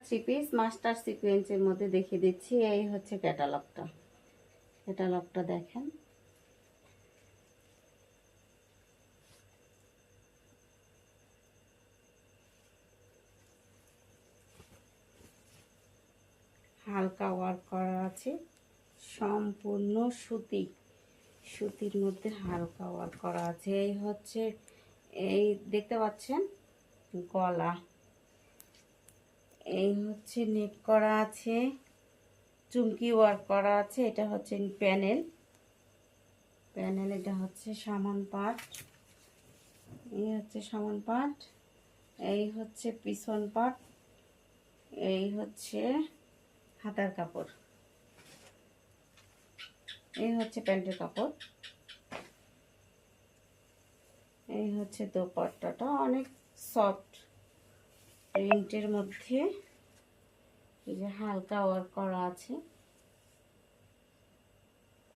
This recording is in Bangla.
থ্রি পিস মাস্টার সিকোয়েন্সের মধ্যে দেখিয়ে দিচ্ছি। এই হচ্ছে ক্যাটালগটা দেখেন। হালকা ওয়ার্ক করা আছে, সম্পূর্ণ সুতির মধ্যে হালকা ওয়ার্ক করা আছে। এই হচ্ছে, এই দেখতে পাচ্ছেন গলা, এই হচ্ছে নেক করা আছে, চুমকি ওয়ার্ক করা আছে। এটা হচ্ছে প্যানেল, এটা হচ্ছে সামান পাট, এই হচ্ছে সামান পাট, এই হচ্ছে পিছন পাট, এই হচ্ছে হাতার কাপড়, এই হচ্ছে প্যান্টের কাপড়, এই হচ্ছে দোপাট্টাটা অনেক সফট প্রিন্টের মধ্যে, এই যে হালকা ওয়ার্ক করা আছে।